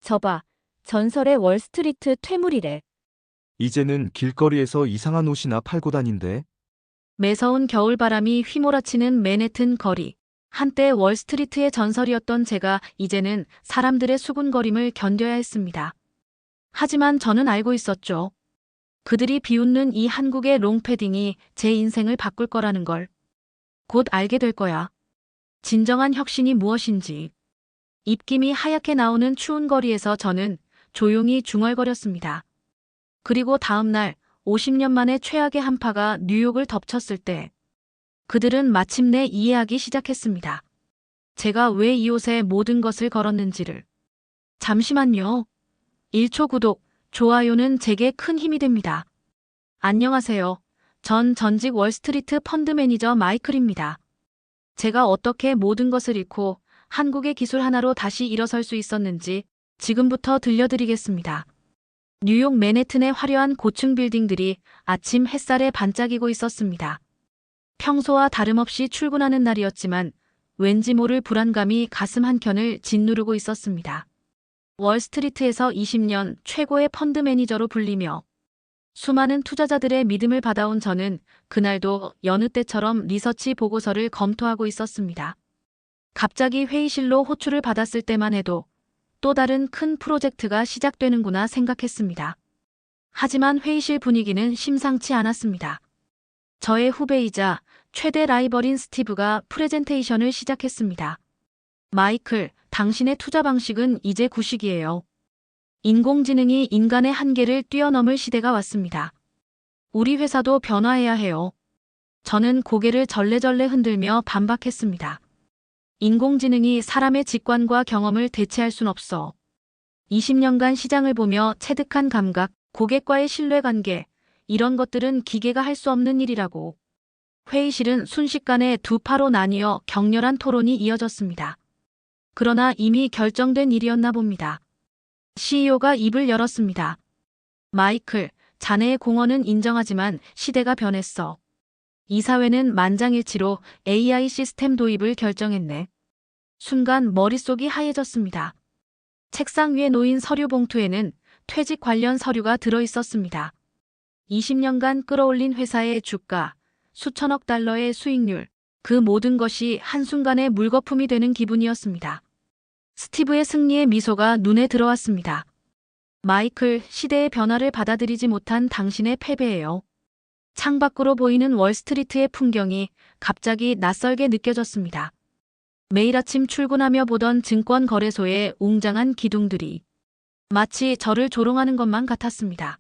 저봐, 전설의 월스트리트 퇴물이래. 이제는 길거리에서 이상한 옷이나 팔고 다닌대. 매서운 겨울바람이 휘몰아치는 맨해튼 거리. 한때 월스트리트의 전설이었던 제가 이제는 사람들의 수군거림을 견뎌야 했습니다. 하지만 저는 알고 있었죠. 그들이 비웃는 이 한국의 롱패딩이 제 인생을 바꿀 거라는 걸. 곧 알게 될 거야. 진정한 혁신이 무엇인지. 입김이 하얗게 나오는 추운 거리에서 저는 조용히 중얼거렸습니다. 그리고 다음 날 50년 만에 최악의 한파가 뉴욕을 덮쳤을 때 그들은 마침내 이해하기 시작했습니다. 제가 왜 이 옷에 모든 것을 걸었는지를. 잠시만요. 1초 구독, 좋아요는 제게 큰 힘이 됩니다. 안녕하세요. 전 전직 월스트리트 펀드 매니저 마이클입니다. 제가 어떻게 모든 것을 잃고 한국의 기술 하나로 다시 일어설 수 있었는지 지금부터 들려드리겠습니다. 뉴욕 맨해튼의 화려한 고층 빌딩들이 아침 햇살에 반짝이고 있었습니다. 평소와 다름없이 출근하는 날이었지만 왠지 모를 불안감이 가슴 한켠을 짓누르고 있었습니다. 월스트리트에서 20년 최고의 펀드 매니저로 불리며 수많은 투자자들의 믿음을 받아온 저는 그날도 여느 때처럼 리서치 보고서를 검토하고 있었습니다. 갑자기 회의실로 호출을 받았을 때만 해도 또 다른 큰 프로젝트가 시작되는구나 생각했습니다. 하지만 회의실 분위기는 심상치 않았습니다. 저의 후배이자 최대 라이벌인 스티브가 프레젠테이션을 시작했습니다. 마이클, 당신의 투자 방식은 이제 구식이에요. 인공지능이 인간의 한계를 뛰어넘을 시대가 왔습니다. 우리 회사도 변화해야 해요. 저는 고개를 절레절레 흔들며 반박했습니다. 인공지능이 사람의 직관과 경험을 대체할 순 없어. 20년간 시장을 보며 체득한 감각, 고객과의 신뢰관계, 이런 것들은 기계가 할 수 없는 일이라고. 회의실은 순식간에 두 파로 나뉘어 격렬한 토론이 이어졌습니다. 그러나 이미 결정된 일이었나 봅니다. CEO가 입을 열었습니다. 마이클, 자네의 공헌은 인정하지만 시대가 변했어. 이사회는 만장일치로 AI 시스템 도입을 결정했네. 순간 머릿속이 하얘졌습니다. 책상 위에 놓인 서류 봉투에는 퇴직 관련 서류가 들어 있었습니다. 20년간 끌어올린 회사의 주가, 수천억 달러의 수익률, 그 모든 것이 한순간에 물거품이 되는 기분이었습니다. 스티브의 승리의 미소가 눈에 들어왔습니다. 마이클, 시대의 변화를 받아들이지 못한 당신의 패배예요. 창밖으로 보이는 월스트리트의 풍경이 갑자기 낯설게 느껴졌습니다. 매일 아침 출근하며 보던 증권거래소의 웅장한 기둥들이 마치 저를 조롱하는 것만 같았습니다.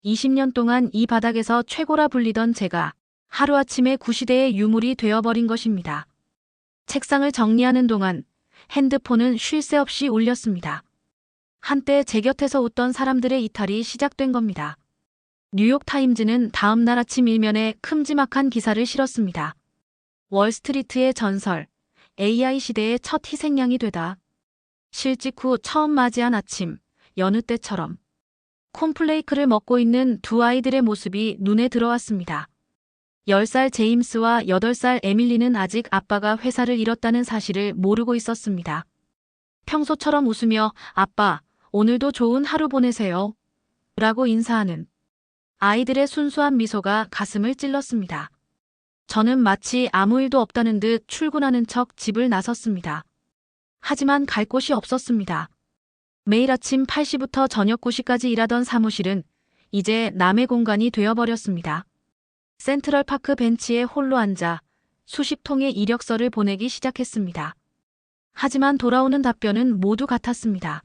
20년 동안 이 바닥에서 최고라 불리던 제가 하루아침에 구시대의 유물이 되어버린 것입니다. 책상을 정리하는 동안 핸드폰은 쉴 새 없이 울렸습니다. 한때 제 곁에서 웃던 사람들의 이탈이 시작된 겁니다. 뉴욕타임즈는 다음 날 아침 일면에 큼지막한 기사를 실었습니다. 월스트리트의 전설, AI 시대의 첫 희생양이 되다. 실직 후 처음 맞이한 아침, 여느 때처럼. 콘플레이크를 먹고 있는 두 아이들의 모습이 눈에 들어왔습니다. 10살 제임스와 8살 에밀리는 아직 아빠가 회사를 잃었다는 사실을 모르고 있었습니다. 평소처럼 웃으며 아빠, 오늘도 좋은 하루 보내세요. 라고 인사하는 아이들의 순수한 미소가 가슴을 찔렀습니다. 저는 마치 아무 일도 없다는 듯 출근하는 척 집을 나섰습니다. 하지만 갈 곳이 없었습니다. 매일 아침 8시부터 저녁 9시까지 일하던 사무실은 이제 남의 공간이 되어버렸습니다. 센트럴파크 벤치에 홀로 앉아 수십 통의 이력서를 보내기 시작했습니다. 하지만 돌아오는 답변은 모두 같았습니다.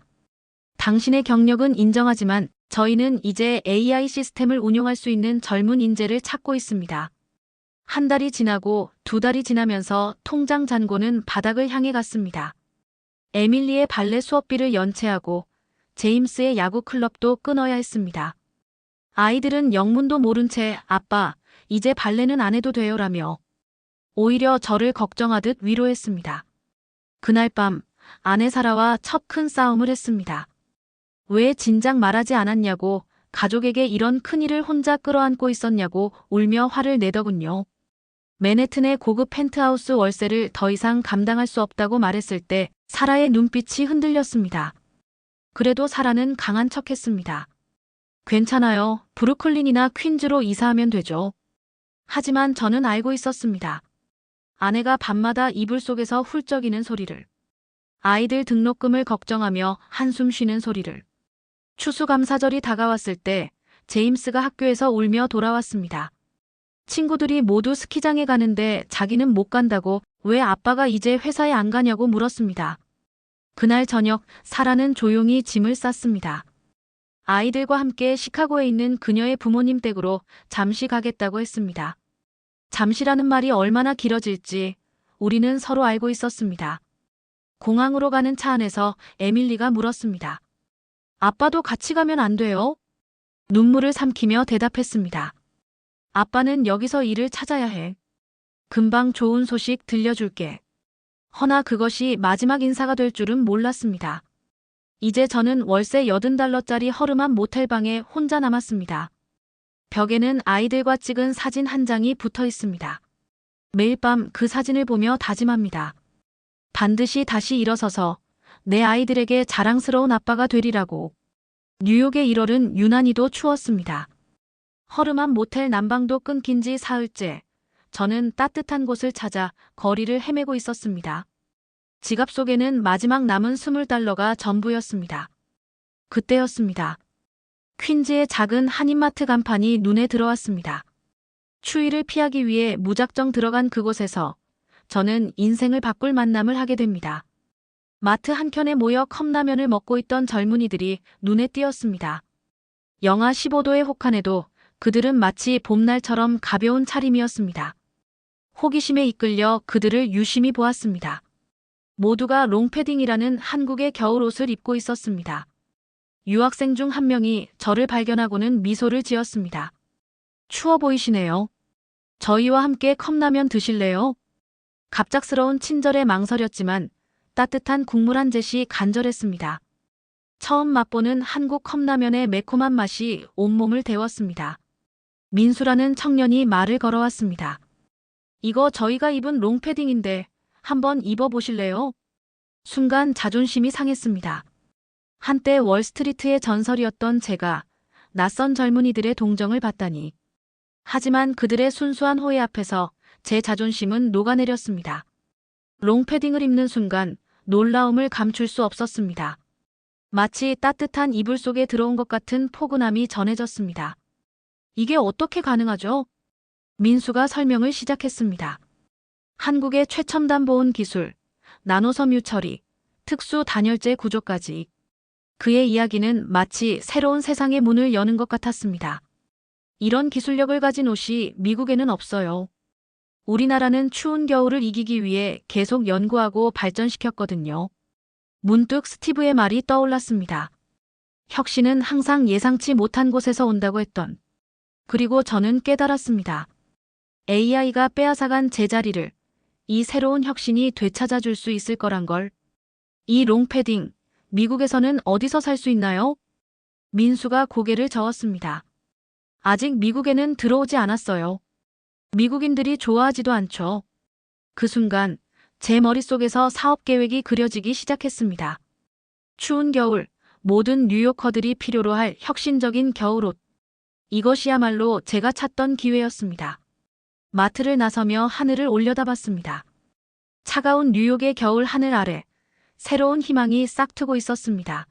당신의 경력은 인정하지만 저희는 이제 AI 시스템을 운용할 수 있는 젊은 인재를 찾고 있습니다. 한 달이 지나고 두 달이 지나면서 통장 잔고는 바닥을 향해 갔습니다. 에밀리의 발레 수업비를 연체하고 제임스의 야구 클럽도 끊어야 했습니다. 아이들은 영문도 모른 채 아빠, 이제 발레는 안 해도 돼요라며 오히려 저를 걱정하듯 위로했습니다. 그날 밤 아내 사라와 첫 큰 싸움을 했습니다. 왜 진작 말하지 않았냐고, 가족에게 이런 큰일을 혼자 끌어안고 있었냐고 울며 화를 내더군요. 맨해튼의 고급 펜트하우스 월세를 더 이상 감당할 수 없다고 말했을 때 사라의 눈빛이 흔들렸습니다. 그래도 사라는 강한 척했습니다. 괜찮아요. 브루클린이나 퀸즈로 이사하면 되죠. 하지만 저는 알고 있었습니다. 아내가 밤마다 이불 속에서 훌쩍이는 소리를, 아이들 등록금을 걱정하며 한숨 쉬는 소리를. 추수감사절이 다가왔을 때 제임스가 학교에서 울며 돌아왔습니다. 친구들이 모두 스키장에 가는데 자기는 못 간다고 왜 아빠가 이제 회사에 안 가냐고 물었습니다. 그날 저녁 사라는 조용히 짐을 쌌습니다. 아이들과 함께 시카고에 있는 그녀의 부모님 댁으로 잠시 가겠다고 했습니다. 잠시라는 말이 얼마나 길어질지 우리는 서로 알고 있었습니다. 공항으로 가는 차 안에서 에밀리가 물었습니다. 아빠도 같이 가면 안 돼요? 눈물을 삼키며 대답했습니다. 아빠는 여기서 일을 찾아야 해. 금방 좋은 소식 들려줄게. 허나 그것이 마지막 인사가 될 줄은 몰랐습니다. 이제 저는 월세 $80짜리 허름한 모텔방에 혼자 남았습니다. 벽에는 아이들과 찍은 사진 한 장이 붙어 있습니다. 매일 밤 그 사진을 보며 다짐합니다. 반드시 다시 일어서서 내 아이들에게 자랑스러운 아빠가 되리라고. 뉴욕의 1월은 유난히도 추웠습니다. 허름한 모텔 난방도 끊긴 지 사흘째. 저는 따뜻한 곳을 찾아 거리를 헤매고 있었습니다. 지갑 속에는 마지막 남은 $20가 전부였습니다. 그때였습니다. 퀸즈의 작은 한인마트 간판이 눈에 들어왔습니다. 추위를 피하기 위해 무작정 들어간 그곳에서 저는 인생을 바꿀 만남을 하게 됩니다. 마트 한켠에 모여 컵라면을 먹고 있던 젊은이들이 눈에 띄었습니다. 영하 15도의 혹한에도 그들은 마치 봄날처럼 가벼운 차림이었습니다. 호기심에 이끌려 그들을 유심히 보았습니다. 모두가 롱패딩이라는 한국의 겨울옷을 입고 있었습니다. 유학생 중 한 명이 저를 발견하고는 미소를 지었습니다. 추워 보이시네요. 저희와 함께 컵라면 드실래요? 갑작스러운 친절에 망설였지만 따뜻한 국물 한 zet이 간절했습니다. 처음 맛보는 한국 컵라면의 매콤한 맛이 온몸을 데웠습니다. 민수라는 청년이 말을 걸어왔습니다. 이거 저희가 입은 롱패딩인데 한번 입어보실래요? 순간 자존심이 상했습니다. 한때 월스트리트의 전설이었던 제가 낯선 젊은이들의 동정을 받다니. 하지만 그들의 순수한 호의 앞에서 제 자존심은 녹아내렸습니다. 롱패딩을 입는 순간 놀라움을 감출 수 없었습니다. 마치 따뜻한 이불 속에 들어온 것 같은 포근함이 전해졌습니다. 이게 어떻게 가능하죠? 민수가 설명을 시작했습니다. 한국의 최첨단 보온 기술, 나노섬유 처리, 특수 단열재 구조까지. 그의 이야기는 마치 새로운 세상의 문을 여는 것 같았습니다. 이런 기술력을 가진 옷이 미국에는 없어요. 우리나라는 추운 겨울을 이기기 위해 계속 연구하고 발전시켰거든요. 문득 스티브의 말이 떠올랐습니다. 혁신은 항상 예상치 못한 곳에서 온다고 했던. 그리고 저는 깨달았습니다. AI가 빼앗아간 제 자리를 이 새로운 혁신이 되찾아줄 수 있을 거란 걸. 이 롱패딩, 미국에서는 어디서 살 수 있나요? 민수가 고개를 저었습니다. 아직 미국에는 들어오지 않았어요. 미국인들이 좋아하지도 않죠. 그 순간 제 머릿속에서 사업 계획이 그려지기 시작했습니다. 추운 겨울, 모든 뉴요커들이 필요로 할 혁신적인 겨울옷. 이것이야말로 제가 찾던 기회였습니다. 마트를 나서며 하늘을 올려다봤습니다. 차가운 뉴욕의 겨울 하늘 아래 새로운 희망이 싹트고 있었습니다.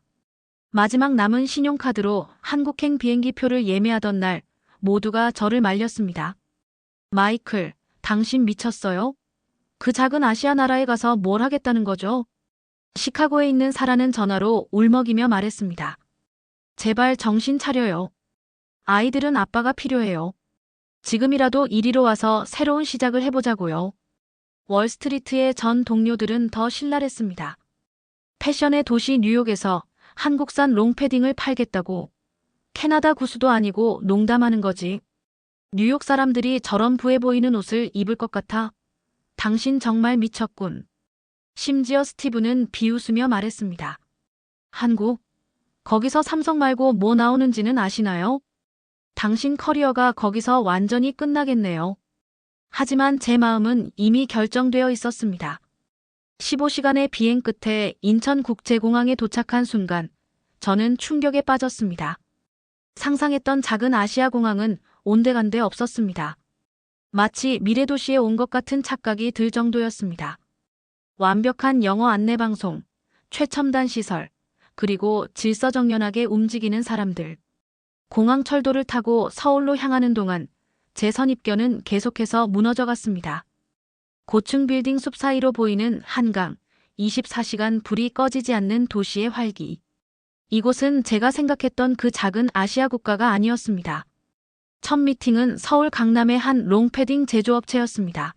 마지막 남은 신용카드로 한국행 비행기표를 예매하던 날 모두가 저를 말렸습니다. 마이클, 당신 미쳤어요? 그 작은 아시아 나라에 가서 뭘 하겠다는 거죠? 시카고에 있는 사라는 전화로 울먹이며 말했습니다. 제발 정신 차려요. 아이들은 아빠가 필요해요. 지금이라도 이리로 와서 새로운 시작을 해보자고요. 월스트리트의 전 동료들은 더 신랄했습니다. 패션의 도시 뉴욕에서 한국산 롱패딩을 팔겠다고. 캐나다 구수도 아니고 농담하는 거지. 뉴욕 사람들이 저런 부해 보이는 옷을 입을 것 같아? 당신 정말 미쳤군. 심지어 스티브는 비웃으며 말했습니다. 한국? 거기서 삼성 말고 뭐 나오는지는 아시나요? 당신 커리어가 거기서 완전히 끝나겠네요. 하지만 제 마음은 이미 결정되어 있었습니다. 15시간의 비행 끝에 인천국제공항에 도착한 순간 저는 충격에 빠졌습니다. 상상했던 작은 아시아 공항은 온데간데 없었습니다. 마치 미래도시에 온 것 같은 착각이 들 정도였습니다. 완벽한 영어 안내 방송, 최첨단 시설, 그리고 질서정연하게 움직이는 사람들. 공항 철도를 타고 서울로 향하는 동안 제 선입견은 계속해서 무너져 갔습니다. 고층 빌딩 숲 사이로 보이는 한강, 24시간 불이 꺼지지 않는 도시의 활기. 이곳은 제가 생각했던 그 작은 아시아 국가가 아니었습니다. 첫 미팅은 서울 강남의 한 롱패딩 제조업체였습니다.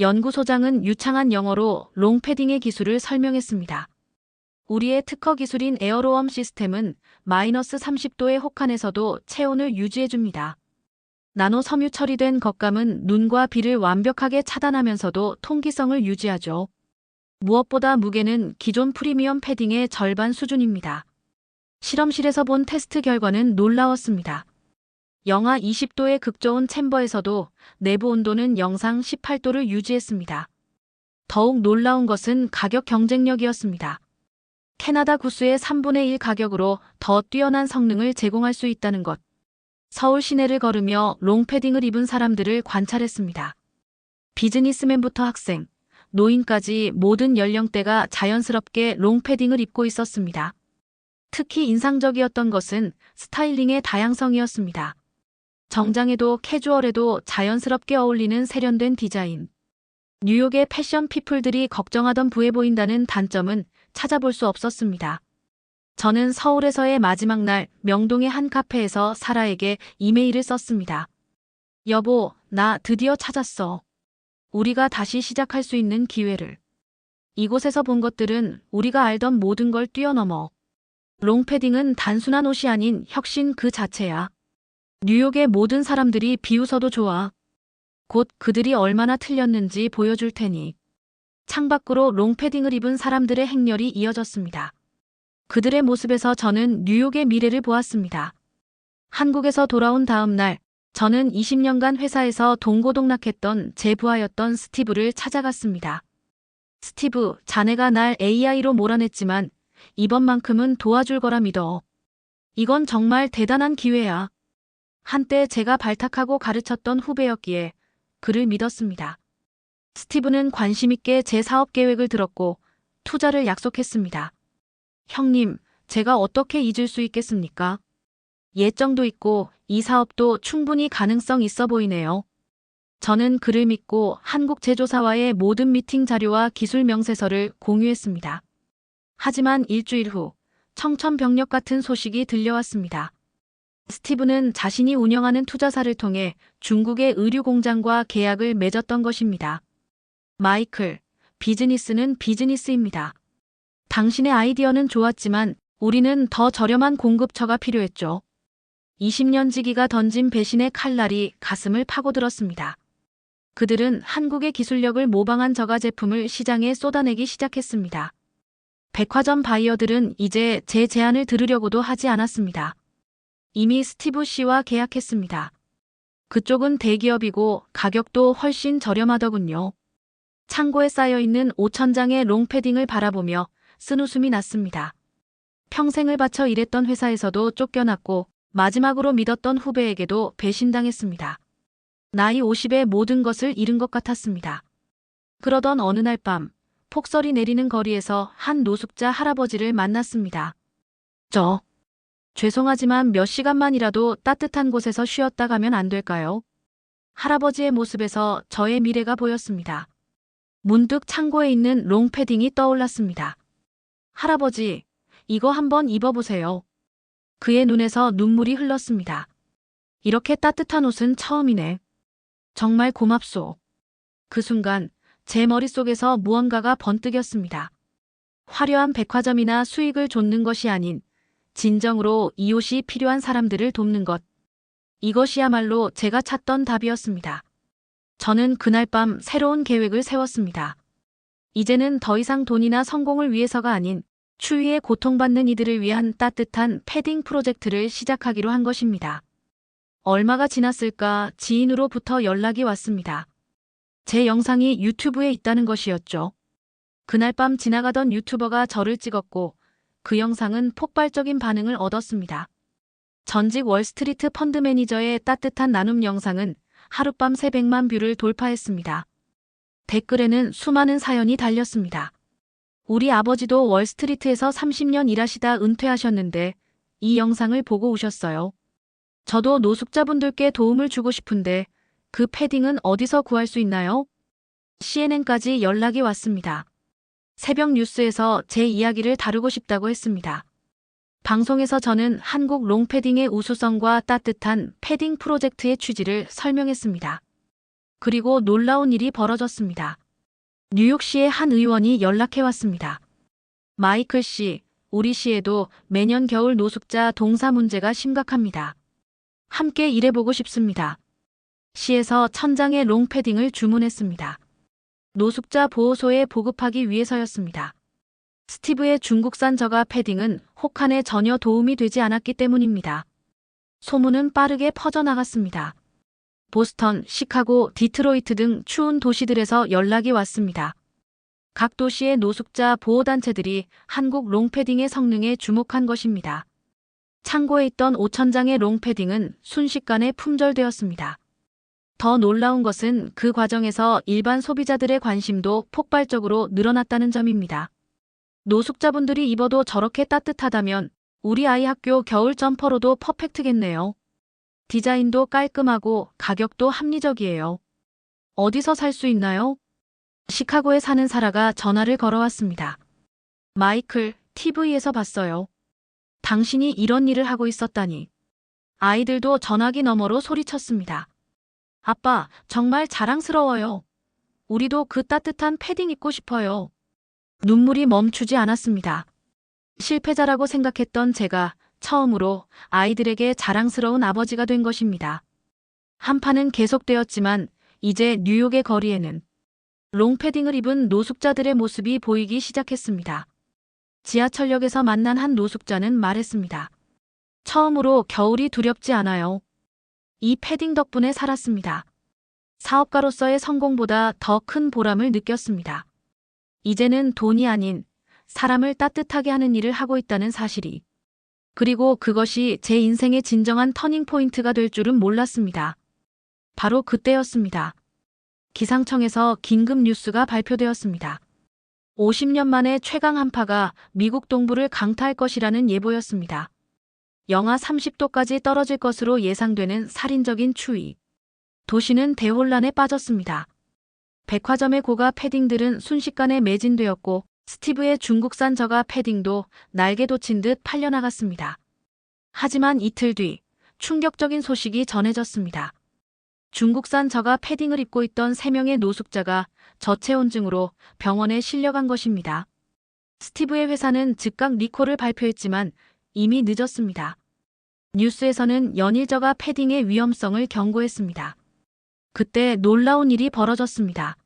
연구소장은 유창한 영어로 롱패딩의 기술을 설명했습니다. 우리의 특허 기술인 에어로웜 시스템은 마이너스 30도의 혹한에서도 체온을 유지해줍니다. 나노 섬유 처리된 겉감은 눈과 비를 완벽하게 차단하면서도 통기성을 유지하죠. 무엇보다 무게는 기존 프리미엄 패딩의 절반 수준입니다. 실험실에서 본 테스트 결과는 놀라웠습니다. 영하 20도의 극저온 챔버에서도 내부 온도는 영상 18도를 유지했습니다. 더욱 놀라운 것은 가격 경쟁력이었습니다. 캐나다 구스의 3분의 1 가격으로 더 뛰어난 성능을 제공할 수 있다는 것. 서울 시내를 걸으며 롱패딩을 입은 사람들을 관찰했습니다. 비즈니스맨부터 학생, 노인까지 모든 연령대가 자연스럽게 롱패딩을 입고 있었습니다. 특히 인상적이었던 것은 스타일링의 다양성이었습니다. 정장에도 캐주얼에도 자연스럽게 어울리는 세련된 디자인. 뉴욕의 패션 피플들이 걱정하던 부해 보인다는 단점은 찾아볼 수 없었습니다. 저는 서울에서의 마지막 날 명동의 한 카페에서 사라에게 이메일을 썼습니다. 여보, 나 드디어 찾았어. 우리가 다시 시작할 수 있는 기회를. 이곳에서 본 것들은 우리가 알던 모든 걸 뛰어넘어. 롱패딩은 단순한 옷이 아닌 혁신 그 자체야. 뉴욕의 모든 사람들이 비웃어도 좋아. 곧 그들이 얼마나 틀렸는지 보여줄 테니. 창밖으로 롱패딩을 입은 사람들의 행렬이 이어졌습니다. 그들의 모습에서 저는 뉴욕의 미래를 보았습니다. 한국에서 돌아온 다음 날, 저는 20년간 회사에서 동고동락했던 제 부하였던 스티브를 찾아갔습니다. 스티브, 자네가 날 AI로 몰아냈지만 이번만큼은 도와줄 거라 믿어. 이건 정말 대단한 기회야. 한때 제가 발탁하고 가르쳤던 후배였기에 그를 믿었습니다. 스티브는 관심 있게 제 사업 계획을 들었고 투자를 약속했습니다. 형님, 제가 어떻게 잊을 수 있겠습니까? 예정도 있고 이 사업도 충분히 가능성 있어 보이네요. 저는 그를 믿고 한국 제조사와의 모든 미팅 자료와 기술 명세서를 공유했습니다. 하지만 일주일 후 청천벽력 같은 소식이 들려왔습니다. 스티브는 자신이 운영하는 투자사를 통해 중국의 의류 공장과 계약을 맺었던 것입니다. 마이클, 비즈니스는 비즈니스입니다. 당신의 아이디어는 좋았지만 우리는 더 저렴한 공급처가 필요했죠. 20년 지기가 던진 배신의 칼날이 가슴을 파고들었습니다. 그들은 한국의 기술력을 모방한 저가 제품을 시장에 쏟아내기 시작했습니다. 백화점 바이어들은 이제 제 제안을 들으려고도 하지 않았습니다. 이미 스티브 씨와 계약했습니다. 그쪽은 대기업이고 가격도 훨씬 저렴하더군요. 창고에 쌓여있는 5,000장의 롱패딩을 바라보며 쓴웃음이 났습니다. 평생을 바쳐 일했던 회사에서도 쫓겨났고 마지막으로 믿었던 후배에게도 배신당했습니다. 나이 50에 모든 것을 잃은 것 같았습니다. 그러던 어느 날 밤, 폭설이 내리는 거리에서 한 노숙자 할아버지를 만났습니다. 죄송하지만 몇 시간만이라도 따뜻한 곳에서 쉬었다 가면 안 될까요? 할아버지의 모습에서 저의 미래가 보였습니다. 문득 창고에 있는 롱패딩이 떠올랐습니다. 할아버지, 이거 한번 입어보세요. 그의 눈에서 눈물이 흘렀습니다. 이렇게 따뜻한 옷은 처음이네. 정말 고맙소. 그 순간 제 머릿속에서 무언가가 번뜩였습니다. 화려한 백화점이나 수익을 좇는 것이 아닌 진정으로 이 옷이 필요한 사람들을 돕는 것. 이것이야말로 제가 찾던 답이었습니다. 저는 그날 밤 새로운 계획을 세웠습니다. 이제는 더 이상 돈이나 성공을 위해서가 아닌 추위에 고통받는 이들을 위한 따뜻한 패딩 프로젝트를 시작하기로 한 것입니다. 얼마가 지났을까 지인으로부터 연락이 왔습니다. 제 영상이 유튜브에 있다는 것이었죠. 그날 밤 지나가던 유튜버가 저를 찍었고 그 영상은 폭발적인 반응을 얻었습니다. 전직 월스트리트 펀드 매니저의 따뜻한 나눔 영상은 하룻밤 300만 뷰를 돌파했습니다. 댓글에는 수많은 사연이 달렸습니다. 우리 아버지도 월스트리트에서 30년 일하시다 은퇴하셨는데 이 영상을 보고 오셨어요. 저도 노숙자분들께 도움을 주고 싶은데 그 패딩은 어디서 구할 수 있나요? CNN까지 연락이 왔습니다. 새벽 뉴스에서 제 이야기를 다루고 싶다고 했습니다. 방송에서 저는 한국 롱패딩의 우수성과 따뜻한 패딩 프로젝트의 취지를 설명했습니다. 그리고 놀라운 일이 벌어졌습니다. 뉴욕시의 한 의원이 연락해왔습니다. 마이클 씨, 우리 시에도 매년 겨울 노숙자 동사 문제가 심각합니다. 함께 일해보고 싶습니다. 시에서 1000장의 롱패딩을 주문했습니다. 노숙자 보호소에 보급하기 위해서였습니다. 스티브의 중국산 저가 패딩은 혹한에 전혀 도움이 되지 않았기 때문입니다. 소문은 빠르게 퍼져나갔습니다. 보스턴, 시카고, 디트로이트 등 추운 도시들에서 연락이 왔습니다. 각 도시의 노숙자 보호단체들이 한국 롱패딩의 성능에 주목한 것입니다. 창고에 있던 5000장의 롱패딩은 순식간에 품절되었습니다. 더 놀라운 것은 그 과정에서 일반 소비자들의 관심도 폭발적으로 늘어났다는 점입니다. 노숙자분들이 입어도 저렇게 따뜻하다면 우리 아이 학교 겨울 점퍼로도 퍼펙트겠네요. 디자인도 깔끔하고 가격도 합리적이에요. 어디서 살 수 있나요? 시카고에 사는 사라가 전화를 걸어왔습니다. 마이클, TV에서 봤어요. 당신이 이런 일을 하고 있었다니. 아이들도 전화기 너머로 소리쳤습니다. 아빠, 정말 자랑스러워요. 우리도 그 따뜻한 패딩 입고 싶어요. 눈물이 멈추지 않았습니다. 실패자라고 생각했던 제가 처음으로 아이들에게 자랑스러운 아버지가 된 것입니다. 한판은 계속되었지만 이제 뉴욕의 거리에는 롱패딩을 입은 노숙자들의 모습이 보이기 시작했습니다. 지하철역에서 만난 한 노숙자는 말했습니다. 처음으로 겨울이 두렵지 않아요. 이 패딩 덕분에 살았습니다. 사업가로서의 성공보다 더 큰 보람을 느꼈습니다. 이제는 돈이 아닌 사람을 따뜻하게 하는 일을 하고 있다는 사실이, 그리고 그것이 제 인생의 진정한 터닝포인트가 될 줄은 몰랐습니다. 바로 그때였습니다. 기상청에서 긴급 뉴스가 발표되었습니다. 50년 만에 최강 한파가 미국 동부를 강타할 것이라는 예보였습니다. 영하 30도까지 떨어질 것으로 예상되는 살인적인 추위. 도시는 대혼란에 빠졌습니다. 백화점의 고가 패딩들은 순식간에 매진되었고 스티브의 중국산 저가 패딩도 날개 돋친 듯 팔려나갔습니다. 하지만 이틀 뒤 충격적인 소식이 전해졌습니다. 중국산 저가 패딩을 입고 있던 3명의 노숙자가 저체온증으로 병원에 실려간 것입니다. 스티브의 회사는 즉각 리콜을 발표했지만 이미 늦었습니다. 뉴스에서는 연일 저가 패딩의 위험성을 경고했습니다. 그때 놀라운 일이 벌어졌습니다.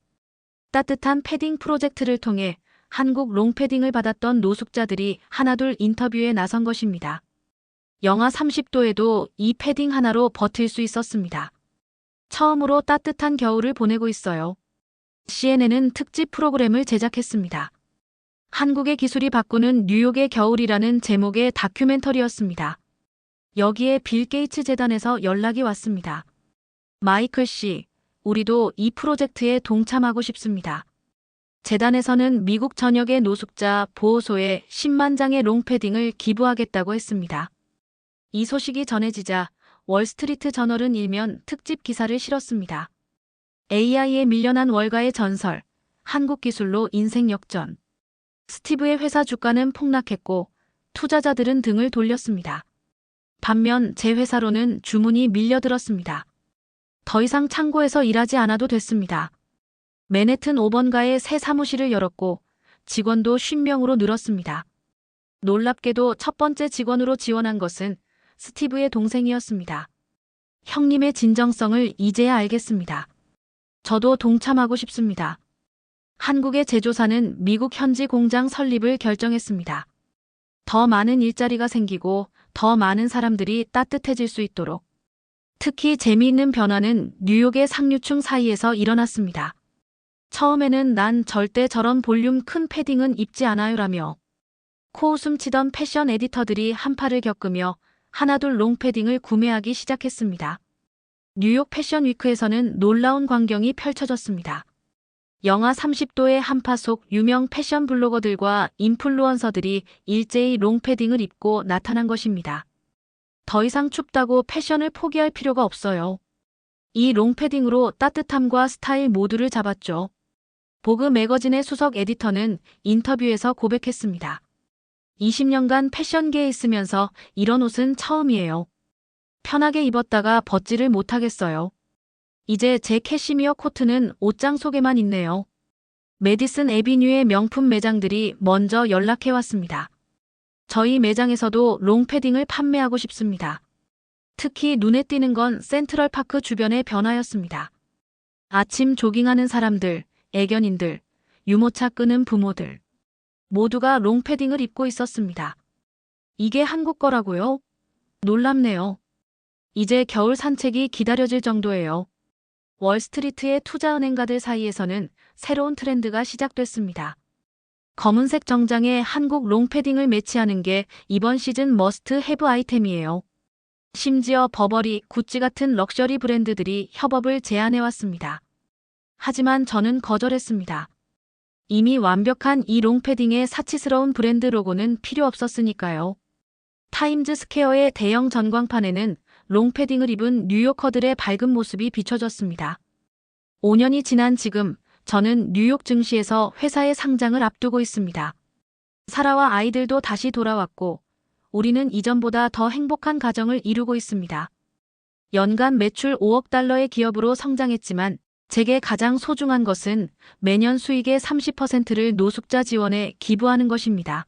따뜻한 패딩 프로젝트를 통해 한국 롱패딩을 받았던 노숙자들이 하나둘 인터뷰에 나선 것입니다. 영하 30도에도 이 패딩 하나로 버틸 수 있었습니다. 처음으로 따뜻한 겨울을 보내고 있어요. CNN은 특집 프로그램을 제작했습니다. 한국의 기술이 바꾸는 뉴욕의 겨울이라는 제목의 다큐멘터리였습니다. 여기에 빌 게이츠 재단에서 연락이 왔습니다. 마이클 씨, 우리도 이 프로젝트에 동참하고 싶습니다. 재단에서는 미국 전역의 노숙자 보호소에 10만 장의 롱패딩을 기부하겠다고 했습니다. 이 소식이 전해지자 월스트리트 저널은 일면 특집 기사를 실었습니다. AI에 밀려난 월가의 전설, 한국 기술로 인생 역전. 스티브의 회사 주가는 폭락했고 투자자들은 등을 돌렸습니다. 반면 제 회사로는 주문이 밀려들었습니다. 더 이상 창고에서 일하지 않아도 됐습니다. 맨해튼 5번가에 새 사무실을 열었고 직원도 50명으로 늘었습니다. 놀랍게도 첫 번째 직원으로 지원한 것은 스티브의 동생이었습니다. 형님의 진정성을 이제야 알겠습니다. 저도 동참하고 싶습니다. 한국의 제조사는 미국 현지 공장 설립을 결정했습니다. 더 많은 일자리가 생기고 더 많은 사람들이 따뜻해질 수 있도록. 특히 재미있는 변화는 뉴욕의 상류층 사이에서 일어났습니다. 처음에는 난 절대 저런 볼륨 큰 패딩은 입지 않아요라며 코웃음 치던 패션 에디터들이 한파를 겪으며 하나둘 롱패딩을 구매하기 시작했습니다. 뉴욕 패션 위크에서는 놀라운 광경이 펼쳐졌습니다. 영하 30도의 한파 속 유명 패션 블로거들과 인플루언서들이 일제히 롱패딩을 입고 나타난 것입니다. 더 이상 춥다고 패션을 포기할 필요가 없어요. 이 롱패딩으로 따뜻함과 스타일 모두를 잡았죠. 보그 매거진의 수석 에디터는 인터뷰에서 고백했습니다. 20년간 패션계에 있으면서 이런 옷은 처음이에요. 편하게 입었다가 벗지를 못하겠어요. 이제 제 캐시미어 코트는 옷장 속에만 있네요. 메디슨 애비뉴의 명품 매장들이 먼저 연락해왔습니다. 저희 매장에서도 롱패딩을 판매하고 싶습니다. 특히 눈에 띄는 건 센트럴파크 주변의 변화였습니다. 아침 조깅하는 사람들, 애견인들, 유모차 끄는 부모들. 모두가 롱패딩을 입고 있었습니다. 이게 한국 거라고요? 놀랍네요. 이제 겨울 산책이 기다려질 정도예요. 월스트리트의 투자은행가들 사이에서는 새로운 트렌드가 시작됐습니다. 검은색 정장에 한국 롱패딩을 매치하는 게 이번 시즌 머스트 해브 아이템이에요. 심지어 버버리, 구찌 같은 럭셔리 브랜드들이 협업을 제안해왔습니다. 하지만 저는 거절했습니다. 이미 완벽한 이 롱패딩의 사치스러운 브랜드 로고는 필요 없었으니까요. 타임즈 스퀘어의 대형 전광판에는 롱패딩을 입은 뉴요커들의 밝은 모습이 비춰졌습니다. 5년이 지난 지금 저는 뉴욕 증시에서 회사의 상장을 앞두고 있습니다. 사라와 아이들도 다시 돌아왔고 우리는 이전보다 더 행복한 가정을 이루고 있습니다. 연간 매출 5억 달러의 기업으로 성장했지만 제게 가장 소중한 것은 매년 수익의 30%를 노숙자 지원에 기부하는 것입니다.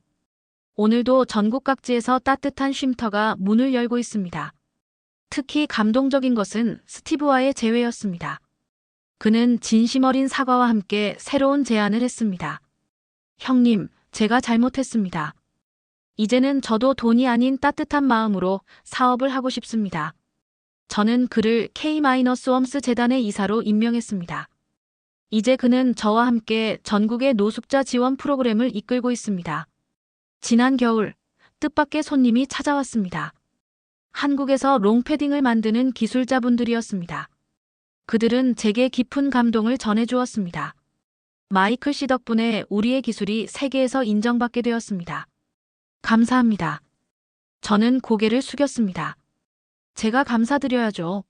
오늘도 전국 각지에서 따뜻한 쉼터가 문을 열고 있습니다. 특히 감동적인 것은 스티브와의 재회였습니다. 그는 진심 어린 사과와 함께 새로운 제안을 했습니다. 형님, 제가 잘못했습니다. 이제는 저도 돈이 아닌 따뜻한 마음으로 사업을 하고 싶습니다. 저는 그를 K-웜스 재단의 이사로 임명했습니다. 이제 그는 저와 함께 전국의 노숙자 지원 프로그램을 이끌고 있습니다. 지난 겨울, 뜻밖의 손님이 찾아왔습니다. 한국에서 롱패딩을 만드는 기술자분들이었습니다. 그들은 제게 깊은 감동을 전해주었습니다. 마이클 씨 덕분에 우리의 기술이 세계에서 인정받게 되었습니다. 감사합니다. 저는 고개를 숙였습니다. 제가 감사드려야죠.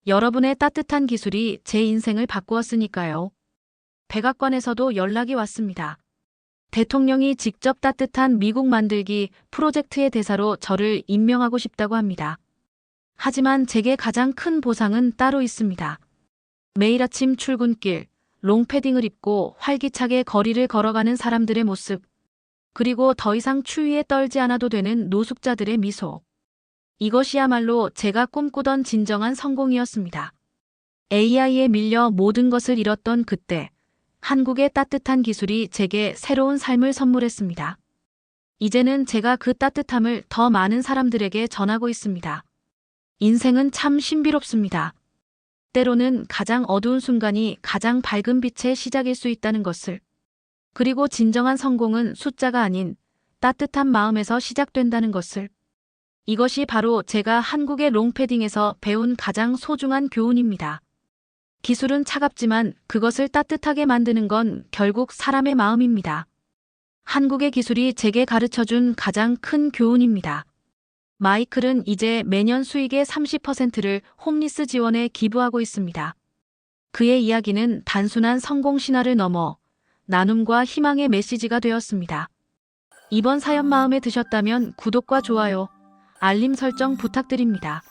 여러분의 따뜻한 기술이 제 인생을 바꾸었으니까요. 백악관에서도 연락이 왔습니다. 대통령이 직접 따뜻한 미국 만들기 프로젝트의 대사로 저를 임명하고 싶다고 합니다. 하지만 제게 가장 큰 보상은 따로 있습니다. 매일 아침 출근길, 롱패딩을 입고 활기차게 거리를 걸어가는 사람들의 모습, 그리고 더 이상 추위에 떨지 않아도 되는 노숙자들의 미소. 이것이야말로 제가 꿈꾸던 진정한 성공이었습니다. AI에 밀려 모든 것을 잃었던 그때, 한국의 따뜻한 기술이 제게 새로운 삶을 선물했습니다. 이제는 제가 그 따뜻함을 더 많은 사람들에게 전하고 있습니다. 인생은 참 신비롭습니다. 때로는 가장 어두운 순간이 가장 밝은 빛의 시작일 수 있다는 것을. 그리고 진정한 성공은 숫자가 아닌 따뜻한 마음에서 시작된다는 것을. 이것이 바로 제가 한국의 롱패딩에서 배운 가장 소중한 교훈입니다. 기술은 차갑지만 그것을 따뜻하게 만드는 건 결국 사람의 마음입니다. 한국의 기술이 제게 가르쳐준 가장 큰 교훈입니다. 마이클은 이제 매년 수익의 30%를 홈리스 지원에 기부하고 있습니다. 그의 이야기는 단순한 성공 신화를 넘어 나눔과 희망의 메시지가 되었습니다. 이번 사연 마음에 드셨다면 구독과 좋아요, 알림 설정 부탁드립니다.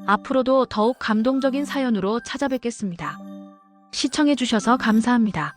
앞으로도 더욱 감동적인 사연으로 찾아뵙겠습니다. 시청해주셔서 감사합니다.